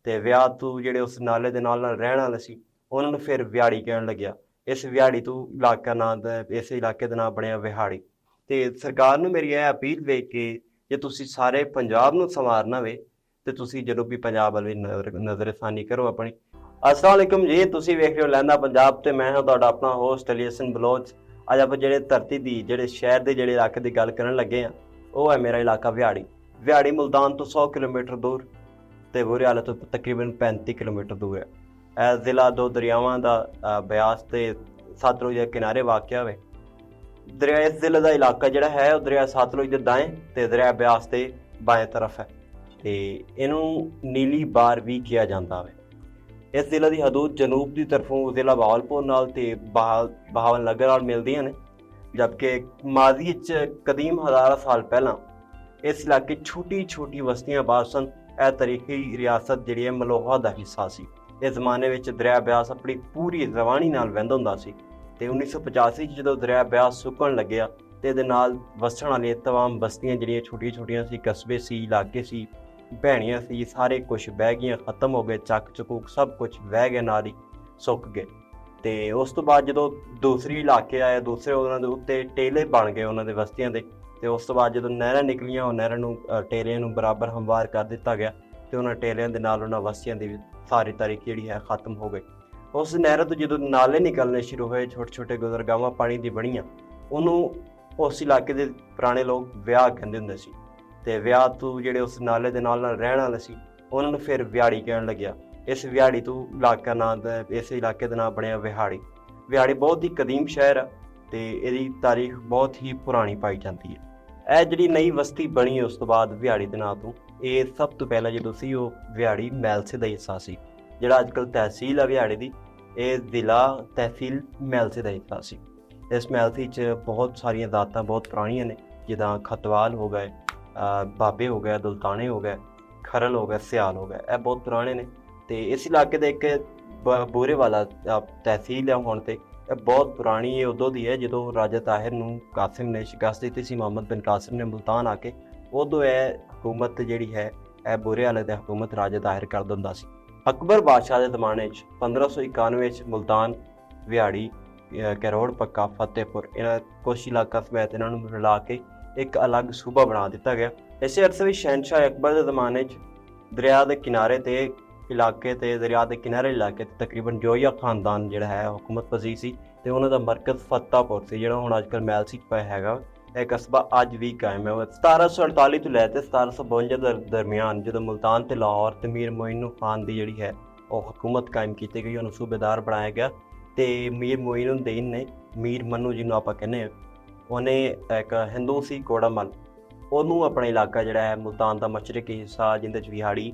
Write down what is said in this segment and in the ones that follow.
ਤੇ ਵਿਆਹ ਤੋਂ ਜਿਹੜੇ ਉਸ ਨਾਲੇ ਦੇ ਨਾਲ ਰਹਿਣ ਵਾਲੇ ਸੀ ਉਹਨਾਂ ਨੂੰ ਫਿਰ ਵਿਹਾੜੀ ਕਹਿਣ ਲੱਗਿਆ। ਇਸ ਵਿਹਾੜੀ ਤੋਂ ਇਲਾਕਾ ਨਾਂ ਦਾ ਇਸ ਇਲਾਕੇ ਦਾ ਨਾਮ ਬਣਿਆ ਵਿਹਾੜੀ। ਤੇ ਸਰਕਾਰ ਨੂੰ ਮੇਰੀ ਇਹ ਅਪੀਲ ਵੇ ਕਿ ਜੇ ਤੁਸੀਂ ਸਾਰੇ ਪੰਜਾਬ ਨੂੰ ਸੰਵਾਰਨਾ ਵੇ ਤੇ ਤੁਸੀਂ ਜਨੂਬੀ ਪੰਜਾਬ ਵੱਲ ਵੀ ਨਜ਼ਰਸਾਨੀ ਕਰੋ ਆਪਣੀ। अस्सलाम वालेकुम जी, ਤੁਸੀਂ ਵੇਖ ਰਹੇ ਹੋ ਲਹਿੰਦਾ ਪੰਜਾਬ ਤੇ ਮੈਂ ਹਾਂ ਤੁਹਾਡਾ ਆਪਣਾ ਹੋਸਟ ਅਲੀਹਸਨ ਬਲੋਚ। ਅੱਜ ਆਪਾਂ ਜਿਹੜੇ ਧਰਤੀ ਦੀ ਜਿਹੜੇ ਸ਼ਹਿਰ ਦੇ ਜਿਹੜੇ ਇਲਾਕੇ ਦੀ ਗੱਲ ਕਰਨ ਲੱਗੇ ਆ ਉਹ ਹੈ ਮੇਰਾ ਇਲਾਕਾ ਵਿਹਾੜੀ। ਵਿਹਾੜੀ ਮੁਲਤਾਨ ਤੋਂ 100 ਕਿਲੋਮੀਟਰ ਦੂਰ ਤੇ ਬੁਰੇਆਲਾ ਤੋਂ ਤਕਰੀਬਨ 35 ਕਿਲੋਮੀਟਰ ਦੂਰ ਹੈ। ਇਹ ਜ਼ਿਲ੍ਹਾ ਦੋ ਦਰਿਆਵਾਂ ਦਾ ਬਿਆਸ ਤੇ ਸਤਲੁਜ ਦੇ ਕਿਨਾਰੇ ਵਾਕਿਆ ਹੋਵੇ। ਦਰਿਆ ਇਸ ਜ਼ਿਲ੍ਹੇ ਦਾ ਇਲਾਕਾ ਜਿਹੜਾ ਹੈ ਉਹ ਦਰਿਆ ਸਤਲੁਜ ਦੇ ਦਾएं ਤੇ ਦਰਿਆ ਬਿਆਸ ਦੇ ਬਾएं ਤਰਫ ਹੈ ਤੇ ਇਹਨੂੰ ਨੀਲੀ ਬਾਰ ਵੀ ਕਿਹਾ ਜਾਂਦਾ ਹੈ। ਇਸ ਜ਼ਿਲ੍ਹੇ ਦੀ ਹਦੂਦ ਜਨੂਬ ਦੀ ਤਰਫੋਂ ਜ਼ਿਲ੍ਹਾ ਬਹਾਵਲਪੁਰ ਨਾਲ ਤੇ ਬਹਾਵਲ ਨਗਰ ਨਾਲ ਮਿਲਦੀਆਂ ਨੇ, ਜਦਕਿ ਮਾਜ਼ੀ 'ਚ ਕਦੀਮ ਹਜ਼ਾਰਾਂ ਸਾਲ ਪਹਿਲਾਂ ਇਸ ਇਲਾਕੇ ਛੋਟੀ ਬਸਤੀਆਂ ਆਬਾਦ ਸਨ। ਇਹ ਤਾਰੀਖੀ ਰਿਆਸਤ ਜਿਹੜੀ ਹੈ ਮਲੋਹਾ ਦਾ ਹਿੱਸਾ ਸੀ। ਇਸ ਜ਼ਮਾਨੇ ਵਿੱਚ ਦਰਿਆ ਬਿਆਸ ਆਪਣੀ ਪੂਰੀ ਰਵਾਨੀ ਨਾਲ ਵਹਿੰਦਾ ਹੁੰਦਾ ਸੀ ਤੇ 1985 'ਚ ਜਦੋਂ ਦਰਿਆ ਬਿਆਸ ਸੁੱਕਣ ਲੱਗਿਆ ਤੇ ਇਹਦੇ ਨਾਲ ਵਸਣ ਵਾਲੀਆਂ ਤਮਾਮ ਬਸਤੀਆਂ ਜਿਹੜੀਆਂ ਛੋਟੀਆਂ ਸੀ, ਕਸਬੇ ਸੀ, ਇਲਾਕੇ ਸੀ, ਭੈਣੀਆਂ ਸੀ, ਸਾਰੇ ਕੁਝ ਵਹਿ ਗਈਆਂ, ਖਤਮ ਹੋ ਗਏ। ਚੱਕ ਚਕੂਕ ਸਭ ਕੁਝ ਵਹਿ ਗਿਆ, ਨਾਲ ਹੀ ਸੁੱਕ ਗਏ। ਤੇ ਉਸ ਤੋਂ ਬਾਅਦ ਜਦੋਂ ਦੂਸਰੀ ਇਲਾਕੇ ਆਏ, ਦੂਸਰੇ ਉਹਨਾਂ ਦੇ ਉੱਤੇ ਟੇਲੇ ਬਣ ਗਏ ਉਹਨਾਂ ਦੇ ਬਸਤੀਆਂ ਦੇ। ਤੇ ਉਸ ਤੋਂ ਬਾਅਦ ਜਦੋਂ ਨਹਿਰਾਂ ਨਿਕਲੀਆਂ, ਉਹ ਨਹਿਰਾਂ ਨੂੰ ਟੇਲਿਆਂ ਨੂੰ ਬਰਾਬਰ ਹਮਵਾਰ ਕਰ ਦਿੱਤਾ ਗਿਆ ਤੇ ਉਹਨਾਂ ਟੇਲਿਆਂ ਦੇ ਨਾਲ ਉਹਨਾਂ ਬਸਤੀਆਂ ਦੀ ਵੀ ਸਾਰੀ ਤਾਰੀਖ ਜਿਹੜੀ ਹੈ ਖਤਮ ਹੋ ਗਈ। ਉਸ ਨਹਿਰਾਂ ਤੋਂ ਜਦੋਂ ਨਾਲੇ ਨਿਕਲਣੇ ਸ਼ੁਰੂ ਹੋਏ, ਛੋਟੇ ਗੁਜ਼ਰਗਾਹਾਂ ਪਾਣੀ ਦੀ ਬਣੀਆਂ, ਉਹਨੂੰ ਉਸ ਇਲਾਕੇ ਦੇ ਪੁਰਾਣੇ ਲੋਕ ਵਿਆਹ ਕਹਿੰਦੇ ਹੁੰਦੇ ਸੀ। ਤੇ ਵਿਆਹ ਤੋਂ ਜਿਹੜੇ ਉਸ ਨਾਲੇ ਦੇ ਨਾਲ ਰਹਿਣ ਵਾਲੇ ਸੀ ਉਹਨਾਂ ਨੂੰ ਫਿਰ ਵਿਹਾੜੀ ਕਹਿਣ ਲੱਗਿਆ। ਇਸ ਵਿਹਾੜੀ ਤੋਂ ਇਲਾਕਾ ਨਾਂ ਦਾ ਇਸ ਇਲਾਕੇ ਦਾ ਨਾਮ ਬਣਿਆ ਵਿਹਾੜੀ। ਵਿਹਾੜੀ ਬਹੁਤ ਹੀ ਕਦੀਮ ਸ਼ਹਿਰ ਆ ਤੇ ਇਹਦੀ ਤਾਰੀਖ ਬਹੁਤ ਹੀ ਪੁਰਾਣੀ ਪਾਈ ਜਾਂਦੀ ਹੈ। ਇਹ ਜਿਹੜੀ ਨਈ ਬਸਤੀ ਬਣੀ ਉਸ ਤੋਂ ਬਾਅਦ ਵਿਹਾੜੀ ਦੇ ਨਾਂ ਤੋਂ, ਇਹ ਸਭ ਤੋਂ ਪਹਿਲਾਂ ਜਦੋਂ ਸੀ ਉਹ ਵਿਹਾੜੀ ਮੈਲਸੇ ਦਾ ਹਿੱਸਾ ਸੀ। ਜਿਹੜਾ ਅੱਜ ਕੱਲ੍ਹ ਤਹਿਸੀਲ ਆ ਵਿਹਾੜੀ ਦੀ, ਇਹ ਜ਼ਿਲ੍ਹਾ ਤਹਿਸੀਲ ਮੈਲਸੇ ਦਾ ਹਿੱਸਾ ਸੀ। ਇਸ ਮੈਲਸੀ 'ਚ ਬਹੁਤ ਸਾਰੀਆਂ ਦਾਤਾਂ ਬਹੁਤ ਪੁਰਾਣੀਆਂ ਨੇ, ਜਿੱਦਾਂ ਖਤਵਾਲ ਹੋ ਗਏ, ਬਾਬੇ ਹੋ ਗਏ, ਦੁਲਤਾਨੇ ਹੋ ਗਏ, ਖਰਲ ਹੋ ਗਏ, ਸਿਆਲ ਹੋ ਗਏ। ਇਹ ਬਹੁਤ ਪੁਰਾਣੇ ਨੇ ਤੇ ਇਸ ਇਲਾਕੇ ਦਾ ਇੱਕ ਬੂਰੇਵਾਲਾ ਤਹਿਸੀਲ ਹੈ ਹੁਣ ਤੇ। ਇਹ ਬਹੁਤ ਪੁਰਾਣੀ ਇਹ ਉਦੋਂ ਦੀ ਹੈ ਜਦੋਂ ਰਾਜਾ ਤਾਹਿਰ ਨੂੰ ਕਾਸਿਮ ਨੇ ਸ਼ਿਕਸਤ ਦਿੱਤੀ ਸੀ, ਮੁਹੰਮਦ ਬਿਨ ਕਾਸਿਮ ਨੇ ਮੁਲਤਾਨ ਆ ਕੇ। ਉਦੋਂ ਇਹ ਹਕੂਮਤ ਜਿਹੜੀ ਹੈ ਇਹ ਬੂਰੇਵਾਲੇ ਦੀ ਹਕੂਮਤ ਰਾਜਾ ਤਾਹਿਰ ਕਰ ਦਿੰਦਾ ਸੀ। ਅਕਬਰ ਬਾਦਸ਼ਾਹ ਦੇ ਜ਼ਮਾਨੇ 'ਚ 1591 'ਚ ਮੁਲਤਾਨ, ਵਿਹਾੜੀ, ਕਰੋੜ ਪੱਕਾ, ਫਤਿਹਪੁਰ, ਇਹਨਾਂ ਕੁਛ ਇਲਾਕਾ ਸਮੇਤ ਇਹਨਾਂ ਨੂੰ ਮਿਲਾ ਕੇ ਇੱਕ ਅਲੱਗ ਸੂਬਾ ਬਣਾ ਦਿੱਤਾ ਗਿਆ। ਇਸੇ ਅਰਸੇ ਵਿੱਚ ਸ਼ਹਿਨਸ਼ਾਹ ਅਕਬਰ ਦੇ ਜ਼ਮਾਨੇ 'ਚ ਦਰਿਆ ਦੇ ਕਿਨਾਰੇ ਤੇ ਇਲਾਕੇ ਤੇ ਦਰਿਆ ਦੇ ਕਿਨਾਰੇ ਇਲਾਕੇ ਤੇ ਤਕਰੀਬਨ ਜੋਈਆ ਖਾਨਦਾਨ ਜਿਹੜਾ ਹੈ ਹੁਕੂਮਤ ਪਜ਼ੀਰ ਸੀ ਤੇ ਉਹਨਾਂ ਦਾ ਮਰਕਜ਼ ਫਤਿਹਪੁਰ ਸੀ, ਜਿਹੜਾ ਹੁਣ ਅੱਜ ਕੱਲ੍ਹ ਮੈਲਸੀ 'ਚ ਪਿਆ ਹੈਗਾ। ਇਹ ਕਸਬਾ ਅੱਜ ਵੀ ਕਾਇਮ ਹੈ। 1748 ਤੋਂ ਲੈ ਕੇ 1752 ਦੇ ਦਰਮਿਆਨ ਜਦੋਂ ਮੁਲਤਾਨ ਤੇ ਲਾਹੌਰ ਤੇ ਮੀਰ ਮੋਇਨ ਖਾਨ ਦੀ ਜਿਹੜੀ ਹੈ ਉਹ ਹਕੂਮਤ ਕਾਇਮ ਕੀਤੀ ਗਈ, ਉਹਨੂੰ ਸੂਬੇਦਾਰ ਬਣਾਇਆ ਗਿਆ ਤੇ ਮੀਰ ਮੋਇਨੁੱਦੀਨ ਨੇ, ਮੀਰ ਮਨੂੰ ਜਿਹਨੂੰ ਆਪਾਂ ਕਹਿੰਦੇ ਹਾਂ, ਉਹਨੇ ਇੱਕ ਹਿੰਦੂ ਸੀ ਕੋੜਾਮਲ, ਉਹਨੂੰ ਆਪਣਾ ਇਲਾਕਾ ਜਿਹੜਾ ਹੈ ਮੁਲਤਾਨ ਦਾ ਮਸ਼ਰਕੀ ਹਿੱਸਾ ਜਿਹਦੇ 'ਚ ਵਿਹਾੜੀ,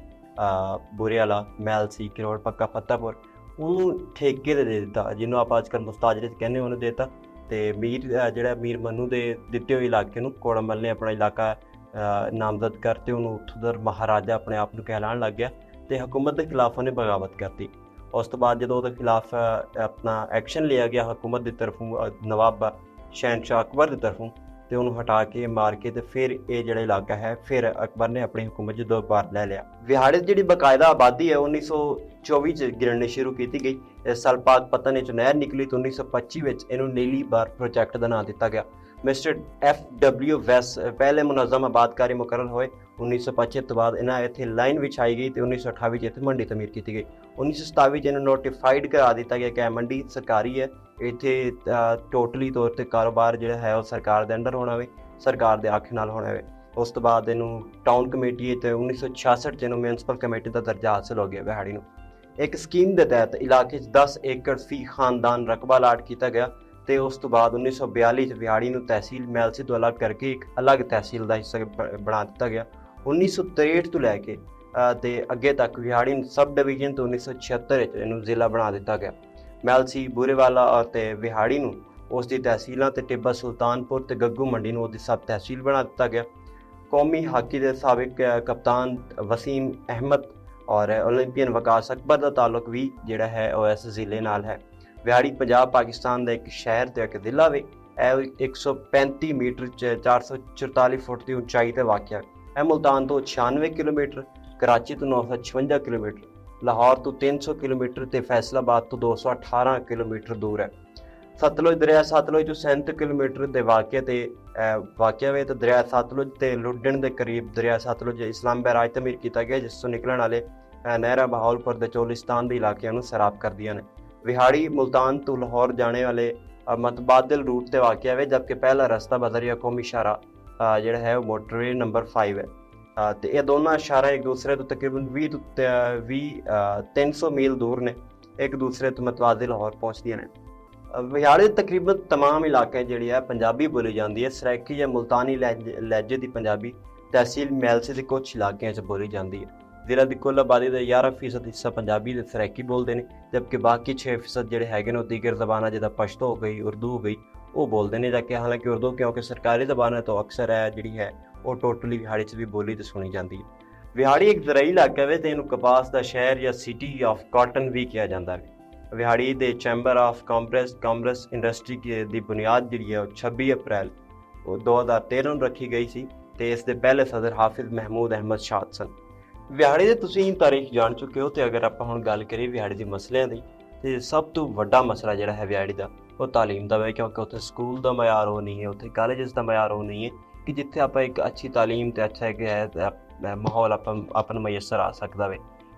ਬੁਰੇਆਲਾ, ਮੈਲਸੀ, ਕਰੋੜ ਪੱਕਾ, ਫਤਿਹਪੁਰ, ਉਹਨੂੰ ਠੇਕੇ ਦੇ ਦਿੱਤਾ, ਜਿਹਨੂੰ ਆਪਾਂ ਅੱਜ ਕੱਲ੍ਹ ਮੁਸਤਾਜਰੇ 'ਚ ਕਹਿੰਦੇ ਉਹਨੂੰ ਦੇ ਦਿੱਤਾ। ਤੇ ਜਿਹੜਾ ਮੀਰ ਮਨੂੰ ਦੇ ਦਿੱਤੇ ਹੋਏ ਇਲਾਕੇ ਨੂੰ ਕੋੜਾਮਲ ਨੇ ਆਪਣਾ ਇਲਾਕਾ ਨਾਮਜ਼ਦ ਕਰਤੇ, ਉਹਨੂੰ ਉੱਥੋਂ ਦਾ ਮਹਾਰਾਜਾ ਆਪਣੇ ਆਪ ਨੂੰ ਕਹਿਲਾਉਣ ਲੱਗ ਗਿਆ ਤੇ ਹਕੂਮਤ ਦੇ ਖਿਲਾਫ ਉਹਨੇ ਬਗਾਵਤ ਕਰਤੀ। ਉਸ ਤੋਂ ਬਾਅਦ ਜਦੋਂ ਉਹਦੇ ਖਿਲਾਫ ਆਪਣਾ ਐਕਸ਼ਨ ਲਿਆ ਗਿਆ ਹਕੂਮਤ ਦੀ ਤਰਫੋਂ, ਨਵਾਬ ਸ਼ਹਿਨਸ਼ਾਹ ਅਕਬਰ ਦੀ ਤਰਫੋਂ, ਤੇ ਉਹਨੂੰ ਹਟਾ ਕੇ ਮਾਰ ਕੇ ਤੇ ਫਿਰ ਇਹ ਜਿਹੜਾ ਇਲਾਕਾ ਹੈ ਫਿਰ ਅਕਬਰ ਨੇ ਆਪਣੀ ਹੁਕੂਮਤ 'ਚ ਦੁਬਾਰਾ ਲੈ ਲਿਆ। ਵਿਹਾੜੇ ਦੀ ਜਿਹੜੀ ਬਕਾਇਦਾ ਆਬਾਦੀ ਹੈ 1924 'ਚ ਗਿਣਨੀ ਸ਼ੁਰੂ ਕੀਤੀ ਗਈ। ਇਸ ਸਾਲ ਪਾਕ ਪਤਨ 'ਚ ਨਹਿਰ ਨਿਕਲੀ ਤੇ 1925 ਵਿੱਚ ਇਹਨੂੰ ਨੀਲੀ ਬਾਰ ਪ੍ਰੋਜੈਕਟ ਦਾ ਨਾਂ ਦਿੱਤਾ ਗਿਆ। ਮਿਸਟਰ FW ਵੈਸ ਪਹਿਲੇ ਮੁਨਜ਼ਮ ਆਬਾਦਕਾਰੀ ਮੁਕਰਰ ਹੋਏ। 1925 ਤੋਂ ਬਾਅਦ ਇਹਨਾਂ ਇੱਥੇ ਲਾਈਨ ਵਿਛਾਈ ਗਈ ਤੇ 1928 'ਚ ਇੱਥੇ ਮੰਡੀ ਤਮੀਰ ਕੀਤੀ ਗਈ। 1927 'ਚ ਇਹਨੂੰ ਨੋਟੀਫਾਈਡ ਕਰਾ ਦਿੱਤਾ ਗਿਆ ਕਿ ਇਹ ਮੰਡੀ ਸਰਕਾਰੀ ਹੈ, ਇੱਥੇ ਟੋਟਲੀ ਤੌਰ ਤੇ ਕਾਰੋਬਾਰ ਜਿਹੜਾ ਹੈ ਉਹ ਸਰਕਾਰ ਦੇ ਅੰਡਰ ਹੋਣਾ ਵੇ, ਸਰਕਾਰ ਦੇ ਆਖੇ ਨਾਲ ਹੋਣਾ ਵੇ। ਉਸ ਤੋਂ ਬਾਅਦ ਇਹਨੂੰ ਟਾਊਨ ਕਮੇਟੀ ਤੇ 1966 'ਚ ਇਹਨੂੰ ਮਿਊਨਸਿਪਲ ਕਮੇਟੀ ਦਾ ਦਰਜਾ ਹਾਸਿਲ ਹੋ ਗਿਆ ਵਿਹਾੜੀ ਨੂੰ। ਇੱਕ ਸਕੀਮ ਦੇ ਤਹਿਤ ਇਲਾਕੇ 'ਚ 10 ਏਕੜ ਫੀ ਖਾਨਦਾਨ ਰਕਬਾ ਅਲਾਟ ਕੀਤਾ ਗਿਆ ਤੇ ਉਸ ਤੋਂ ਬਾਅਦ 1942 'ਚ ਵਿਹਾੜੀ ਨੂੰ ਤਹਿਸੀਲ ਮੈਲਸੀ ਤੋਂ ਅਲੱਗ ਕਰਕੇ ਇੱਕ ਅਲੱਗ ਤਹਿਸੀਲ ਦਾ ਹਿੱਸਾ ਬਣਾ ਦਿੱਤਾ ਗਿਆ। 1963 ਤੋਂ ਲੈ ਕੇ ਤੇ ਅੱਗੇ ਤੱਕ ਵਿਹਾੜੀ ਨੂੰ ਸਬ ਡਿਵੀਜ਼ਨ ਤੋਂ 1976 ਵਿੱਚ ਇਹਨੂੰ ਜ਼ਿਲ੍ਹਾ ਬਣਾ ਦਿੱਤਾ ਗਿਆ। ਮੈਲਸੀ, ਬੂਰੇਵਾਲਾ ਅਤੇ ਵਿਹਾੜੀ ਨੂੰ ਉਸ ਦੀ ਤਹਿਸੀਲਾਂ ਤੇ ਟਿੱਬਾ ਸੁਲਤਾਨਪੁਰ ਤੇ ਗੱਗੂ ਮੰਡੀ ਨੂੰ ਉਹਦੀ ਸਬ ਤਹਿਸੀਲ ਬਣਾ ਦਿੱਤਾ ਗਿਆ। ਕੌਮੀ ਹਾਕੀ ਦੇ ਸਾਬਕ ਕਪਤਾਨ ਵਸੀਮ ਅਹਿਮਦ ਔਰ ਓਲੰਪੀਅਨ ਵਕਾਸ ਅਕਬਰ ਦਾ ਤਾਲੁਕ ਵੀ ਜਿਹੜਾ ਹੈ ਉਹ ਇਸ ਜ਼ਿਲ੍ਹੇ ਨਾਲ ਹੈ। ਵਿਹਾੜੀ ਪੰਜਾਬ ਪਾਕਿਸਤਾਨ ਦਾ ਇੱਕ ਸ਼ਹਿਰ ਤੇ ਇੱਕ ਜ਼ਿਲ੍ਹਾ ਵੇ। ਇਹ 135 ਮੀਟਰ 444 ਫੁੱਟ ਦੀ ਉਚਾਈ ਤੇ ਵਾਕਿਆ। ਇਹ ਮੁਲਤਾਨ ਤੋਂ 96 ਕਿਲੋਮੀਟਰ, ਕਰਾਚੀ ਤੋਂ 956 ਕਿਲੋਮੀਟਰ ਲਾਹੌਰ ਤੋਂ 300 ਕਿਲੋਮੀਟਰ ਤੇ ਫੈਸਲਾਬਾਦ ਤੋਂ 218 ਕਿਲੋਮੀਟਰ ਦੂਰ ਹੈ। ਸਤਲੁਜ ਦਰਿਆ ਸਤਲੁਜ ਤੋਂ 37 ਕਿਲੋਮੀਟਰ ਦੇ ਵਾਕਿਆ ਵੇ ਤਾਂ ਦਰਿਆ ਸਤਲੁਜ ਤੇ ਲੁੱਡਣ ਦੇ ਕਰੀਬ ਦਰਿਆ ਸਤਲੁਜ ਇਸਲਾਮਾਬਾਦ ਰਾਜ ਤਮੀਰ ਕੀਤਾ ਗਿਆ, ਜਿਸ ਤੋਂ ਨਿਕਲਣ ਵਾਲੇ ਨਹਿਰਾਂ ਬਹਾਵਲਪੁਰ ਦੇ ਚੋਲਿਸਤਾਨ ਦੇ ਇਲਾਕਿਆਂ ਨੂੰ ਸੈਰਾਬ ਕਰਦੀਆਂ ਨੇ। ਵਿਹਾੜੀ ਮੁਲਤਾਨ ਤੋਂ ਲਾਹੌਰ ਜਾਣੇ ਵਾਲੇ ਮਤਬਾਦਲ रूट ਤੇ वाक़या है, जबकि पहला रस्ता बदरिया कौमी इशारा ਜਿਹੜਾ ਹੈ ਉਹ ਮੋਟਰਵੇ ਨੰਬਰ 5 ਹੈ ਤੇ ਇਹ ਦੋਨਾਂ ਇਸ਼ਾਰਾ ਇੱਕ ਦੂਸਰੇ ਤੋਂ ਤਕਰੀਬਨ 300 ਮੀਲ ਦੂਰ ਨੇ, ਇੱਕ ਦੂਸਰੇ ਤੋਂ ਮਤਵਾਜ਼ਿਲ ਲਾਹੌਰ ਪਹੁੰਚਦੀਆਂ ਨੇ। ਵਿਹਾੜੇ ਦੇ ਤਕਰੀਬਨ तमाम ਇਲਾਕੇ ਜਿਹੜੀ ਹੈ ਪੰਜਾਬੀ ਬੋਲੀ ਜਾਂਦੀ ਹੈ। ਸਰਾਇਕੀ ਜਾਂ ਮੁਲਤਾਨੀ ਲਹਿਜੇ ਦੀ ਪੰਜਾਬੀ ਤਹਿਸੀਲ ਮੈਲਸੇ ਦੇ ਕੁਝ ਇਲਾਕਿਆਂ 'ਚ ਬੋਲੀ ਜਾਂਦੀ ਹੈ। ਜ਼ਿਲ੍ਹਾ ਦੀ ਕੁੱਲ ਆਬਾਦੀ ਦਾ 11% ਹਿੱਸਾ ਪੰਜਾਬੀ ਤੇ ਸਰਾਇਕੀ ਬੋਲਦੇ ਨੇ, ਜਦਕਿ ਬਾਕੀ 6% ਜਿਹੜੇ ਹੈਗੇ ਨੇ ਉਹ ਦੀਗਰ ਜ਼ਬਾਨਾਂ ਜਿੱਦਾਂ ਪਸ਼ਤੋ ਹੋ ਗਈ, ਉਰਦੂ ਹੋ ਗਈ, ਉਹ ਬੋਲਦੇ ਨੇ। ਜਦਕਿ ਹਾਲਾਂਕਿ ਉਰਦੂ ਕਿਉਂਕਿ ਸਰਕਾਰੀ ਜ਼ਬਾਨ ਹੈ ਤਾਂ ਅਕਸਰ ਹੈ ਜਿਹੜੀ ਹੈ ਉਹ ਟੋਟਲੀ ਵਿਹਾੜੀ 'ਚ ਵੀ ਬੋਲੀ ਤੇ ਸੁਣੀ ਜਾਂਦੀ ਹੈ। ਵਿਹਾੜੀ ਇੱਕ ਜ਼ਰਾਈ ਇਲਾਕਾ ਹੈ ਤੇ ਇਹਨੂੰ ਕਪਾਸ ਦਾ ਸ਼ਹਿਰ ਜਾਂ ਸਿਟੀ ਆਫ ਕਾਟਨ ਵੀ ਕਿਹਾ ਜਾਂਦਾ ਹੈ। ਵਿਹਾੜੀ ਦੇ ਚੈਂਬਰ ਆਫ ਕਾਮਰਸ ਇੰਡਸਟਰੀ ਦੀ ਬੁਨਿਆਦ ਜਿਹੜੀ ਹੈ ਉਹ 26 ਅਪ੍ਰੈਲ 2013 ਨੂੰ ਰੱਖੀ ਗਈ ਸੀ ਤੇ ਇਸ ਦੇ ਪਹਿਲੇ ਸਦਰ ਹਾਫਿਜ਼ ਮਹਿਮੂਦ ਅਹਿਮਦ ਸ਼ਾਦ ਸਨ। ਵਿਹਾੜੀ ਦੇ ਤੁਸੀਂ ਤਾਰੀਖ ਜਾਣ ਚੁੱਕੇ ਹੋ ਤੇ ਅਗਰ ਆਪਾਂ ਹੁਣ ਗੱਲ ਕਰੀਏ ਵਿਹਾੜੀ ਦੇ ਮਸਲਿਆਂ ਦੀ ਤੇ ਸਭ ਤੋਂ ਵੱਡਾ ਮਸਲਾ ਜਿਹੜਾ ਹੈ ਵਿਹਾੜੀ ਦਾ ਉਹ ਤਾਲੀਮ ਦਾ ਹੈ, ਕਿਉਂਕਿ ਉੱਥੇ ਸਕੂਲ ਦਾ ਮਿਆਰ ਉਹ ਨਹੀਂ ਹੈ, ਉੱਥੇ ਕਾਲਜਸ ਦਾ ਮਿਆਰ ਉਹ ਨਹੀਂ ਹੈ ਕਿ ਜਿੱਥੇ ਆਪਾਂ ਇੱਕ ਅੱਛੀ ਤਾਲੀਮ ਤੇ ਅੱਛਾ ਮਾਹੌਲ ਆਪਾਂ ਨੂੰ ਮਯਸਰ ਆ ਸਕਦਾ ਵੇ।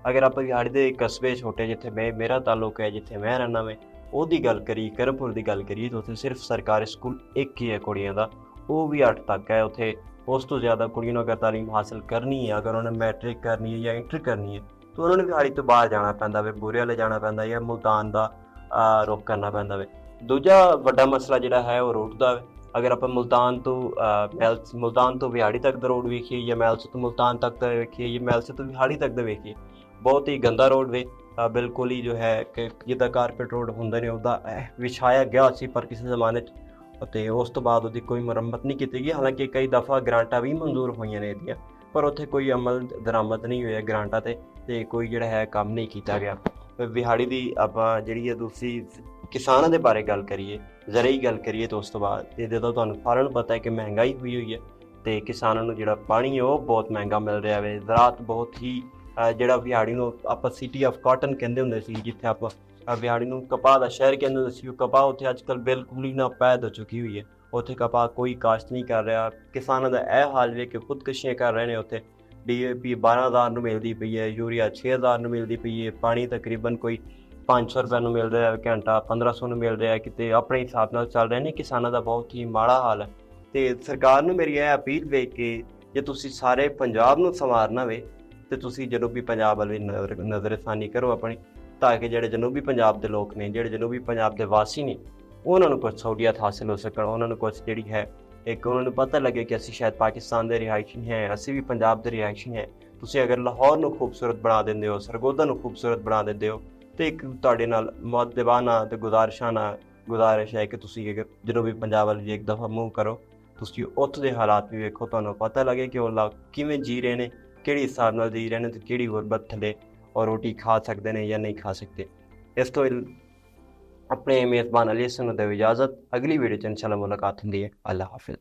ਅਗਰ ਆਪਾਂ ਵਿਹਾੜੀ ਦੇ ਕਸਬੇ ਛੋਟੇ ਜਿੱਥੇ ਮੇਰਾ ਤਾਲੁਕ ਹੈ, ਜਿੱਥੇ ਮੈਂ ਰਹਿੰਦਾ ਵੇ, ਉਹਦੀ ਗੱਲ ਕਰੀ ਕਰਮਪੁਰ ਦੀ ਗੱਲ ਕਰੀਏ ਤਾਂ ਉੱਥੇ ਸਿਰਫ ਸਰਕਾਰੀ ਸਕੂਲ ਇੱਕ ਹੀ ਹੈ ਕੁੜੀਆਂ ਦਾ, ਉਹ ਵੀ 8 ਤੱਕ ਹੈ। ਉੱਥੇ ਉਸ ਤੋਂ ਜ਼ਿਆਦਾ ਕੁੜੀਆਂ ਨੂੰ ਅਗਰ ਤਾਲੀਮ ਹਾਸਿਲ ਕਰਨੀ ਹੈ, ਅਗਰ ਉਹਨਾਂ ਨੇ ਮੈਟ੍ਰਿਕ ਕਰਨੀ ਹੈ ਜਾਂ ਇੰਟਰ ਕਰਨੀ ਹੈ ਤਾਂ ਉਹਨਾਂ ਨੂੰ ਵਿਹਾੜੀ ਤੋਂ ਬਾਹਰ ਜਾਣਾ ਪੈਂਦਾ ਵੇ, ਬੂਰੇ ਵਾਲੇ ਜਾਣਾ ਪੈਂਦਾ ਜਾਂ ਮੁਲਤਾਨ ਦਾ ਰੁੱਖ ਕਰਨਾ ਪੈਂਦਾ ਵੇ। ਦੂਜਾ ਵੱਡਾ ਮਸਲਾ ਜਿਹੜਾ ਹੈ ਉਹ ਰੂਟ ਦਾ ਵੇ। ਅਗਰ ਆਪਾਂ ਮੁਲਤਾਨ ਤੋਂ ਵਿਹਾੜੀ ਤੱਕ ਦਾ ਰੋਡ ਵੇਖੀਏ ਜਾਂ ਮੈਲਸੇ ਤੋਂ ਮੁਲਤਾਨ ਤੱਕ ਦਾ ਵੇਖੀਏ ਜਾਂ ਮੈਲਸੇ ਤੋਂ ਵਿਹਾੜੀ ਤੱਕ ਦਾ ਵੇਖੀਏ, ਬਹੁਤ ਹੀ ਗੰਦਾ ਰੋਡ ਵੇ। ਬਿਲਕੁਲ ਹੀ ਜੋ ਹੈ ਕਿ ਜਿੱਦਾਂ ਕਾਰਪੇਟ ਰੋਡ ਹੁੰਦੇ ਨੇ ਉਹਦਾ ਵਿਛਾਇਆ ਗਿਆ ਸੀ ਪਰ ਕਿਸੇ ਜ਼ਮਾਨੇ 'ਚ, ਅਤੇ ਉਸ ਤੋਂ ਬਾਅਦ ਉਹਦੀ ਕੋਈ ਮੁਰੰਮਤ ਨਹੀਂ ਕੀਤੀ ਗਈ। ਹਾਲਾਂਕਿ ਕਈ ਦਫਾ ਗ੍ਰਾਂਟਾਂ ਵੀ ਮਨਜ਼ੂਰ ਹੋਈਆਂ ਨੇ ਇਹਦੀਆਂ, ਪਰ ਉੱਥੇ ਕੋਈ ਅਮਲ ਦਰਾਮਦ ਨਹੀਂ ਹੋਇਆ ਗ੍ਰਾਂਟਾਂ ਤੇ ਕੋਈ ਜਿਹੜਾ ਹੈ ਕੰਮ ਨਹੀਂ ਕੀਤਾ ਗਿਆ। ਵਿਹਾੜੀ ਦੀ ਆਪਾਂ ਜਿਹੜੀ ਹੈ ਦੂਸਰੀ ਕਿਸਾਨਾਂ ਦੇ ਬਾਰੇ ਗੱਲ ਕਰੀਏ, ਜ਼ਰਈ ਗੱਲ ਕਰੀਏ ਤਾਂ ਉਸ ਤੋਂ ਬਾਅਦ ਇਹਦੇ ਤੋਂ ਤੁਹਾਨੂੰ ਸਾਰਿਆਂ ਨੂੰ ਪਤਾ ਹੈ ਕਿ ਮਹਿੰਗਾਈ ਹੋਈ ਹੈ ਤੇ ਕਿਸਾਨਾਂ ਨੂੰ ਜਿਹੜਾ ਪਾਣੀ ਹੈ ਉਹ ਬਹੁਤ ਮਹਿੰਗਾ ਮਿਲ ਰਿਹਾ ਵੇ। ਜ਼ਰਾਤ ਬਹੁਤ ਹੀ ਜਿਹੜਾ ਵਿਹਾੜੀ ਨੂੰ ਆਪਾਂ ਸਿਟੀ ਆਫ ਕਾਟਨ ਕਹਿੰਦੇ ਹੁੰਦੇ ਸੀ, ਜਿੱਥੇ ਆਪਾਂ ਵਿਹਾੜੀ ਨੂੰ ਕਪਾਹ ਦਾ ਸ਼ਹਿਰ ਕਹਿੰਦੇ ਹੁੰਦੇ ਸੀ, ਉਹ ਕਪਾਹ ਉੱਥੇ ਅੱਜ ਕੱਲ੍ਹ ਬਿਲਕੁਲ ਹੀ ਨਾਪੈਦ ਹੋ ਚੁੱਕੀ ਹੋਈ ਹੈ। ਉੱਥੇ ਕਪਾਹ ਕੋਈ ਕਾਸ਼ਤ ਨਹੀਂ ਕਰ ਰਿਹਾ। ਕਿਸਾਨਾਂ ਦਾ ਇਹ ਹਾਲ ਵੇ ਕਿ ਖੁਦਕੁਸ਼ੀਆਂ ਕਰ ਰਹੇ ਨੇ। ਉੱਥੇ DAP 12,000 ਨੂੰ ਮਿਲਦੀ ਪਈ ਹੈ, ਯੂਰੀਆ 6,000 ਨੂੰ ਮਿਲਦੀ ਪਈ ਹੈ, ਪਾਣੀ ਤਕਰੀਬਨ ਕੋਈ 500 ਰੁਪਏ ਨੂੰ ਮਿਲ ਰਿਹਾ, ਘੰਟਾ 1500 ਨੂੰ ਮਿਲ ਰਿਹਾ, ਕਿਤੇ ਆਪਣੇ ਹਿਸਾਬ ਨਾਲ ਚੱਲ ਰਹੇ ਨੇ। ਕਿਸਾਨਾਂ ਦਾ ਬਹੁਤ ਹੀ ਮਾੜਾ ਹਾਲ ਹੈ ਤੇ ਸਰਕਾਰ ਨੂੰ ਮੇਰੀ ਇਹ ਅਪੀਲ ਵੇ ਕਿ ਜੇ ਤੁਸੀਂ ਸਾਰੇ ਪੰਜਾਬ ਨੂੰ ਸੰਵਾਰਨਾ ਵੇ ਤੇ ਤੁਸੀਂ ਜਨੂਬੀ ਪੰਜਾਬ ਵੱਲ ਵੀ ਨਜ਼ਰਸਾਨੀ ਕਰੋ ਆਪਣੀ, ਤਾਂ ਕਿ ਜਿਹੜੇ ਜਨੂਬੀ ਪੰਜਾਬ ਦੇ ਲੋਕ ਨੇ, ਜਿਹੜੇ ਜਨੂਬੀ ਪੰਜਾਬ ਦੇ ਵਾਸੀ ਨੇ, ਉਹਨਾਂ ਨੂੰ ਕੁਝ ਸਹੂਲੀਅਤ ਹਾਸਿਲ ਹੋ ਸਕਣ। ਉਹਨਾਂ ਨੂੰ ਕੁਝ ਜਿਹੜੀ ਹੈ ਇੱਕ ਉਹਨਾਂ ਨੂੰ ਪਤਾ ਲੱਗੇ ਕਿ ਅਸੀਂ ਸ਼ਾਇਦ ਪਾਕਿਸਤਾਨ ਦੇ ਰਿਹਾਇਸ਼ੀ ਹੈ, ਅਸੀਂ ਵੀ ਪੰਜਾਬ ਦੇ ਰਿਹਾਇਸ਼ੀ ਹੈ। ਤੁਸੀਂ ਅਗਰ ਲਾਹੌਰ ਨੂੰ ਖੂਬਸੂਰਤ ਬਣਾ ਦਿੰਦੇ ਹੋ, ਸਰਗੋਦਾ ਨੂੰ ਖੂਬਸੂਰਤ ਬਣਾ ਦਿੰਦੇ ਹੋ, ਤੇ ਇੱਕ ਤੁਹਾਡੇ ਨਾਲ ਮੁਅੱਦਬਾਨਾ ਤੇ ਗੁਜ਼ਾਰਿਸ਼ ਹੈ ਕਿ ਤੁਸੀਂ ਅਗਰ ਜਨੂਬੀ ਪੰਜਾਬ ਵੱਲ ਵੀ ਇੱਕ ਦਫਾ ਮੂਵ ਕਰੋ, ਤੁਸੀਂ ਉੱਥੋਂ ਦੇ ਹਾਲਾਤ ਵੀ ਵੇਖੋ, ਤੁਹਾਨੂੰ ਪਤਾ ਲੱਗੇ ਕਿ ਉਹ ਲੋਕ ਕਿਵੇਂ ਜੀ ਰਹੇ ਨੇ, ਕਿਹੜੇ ਹਿਸਾਬ ਨਾਲ ਜੀ ਰਹੇ ਨੇ ਤੇ ਕਿਹੜੀ ਗੁਰਬਤ ਥੱਲੇ ਔਰ ਰੋਟੀ ਖਾ ਸਕਦੇ ਨੇ ਜਾਂ ਨਹੀਂ ਖਾ ਸਕਦੇ। ਇਸ ਤੋਂ ਆਪਣੇ ਮੇਜ਼ਬਾਨ ਅਲੀ ਹਸਨ ਨੂੰ ਦਿਓ ਇਜਾਜ਼ਤ। ਅਗਲੀ ਵੀਡੀਓ 'ਚ ਇਨਸ਼ਾਅੱਲਾ ਮੁਲਾਕਾਤ ਹੁੰਦੀ ਹੈ। ਅੱਲਾ ਹਾਫਿਜ਼।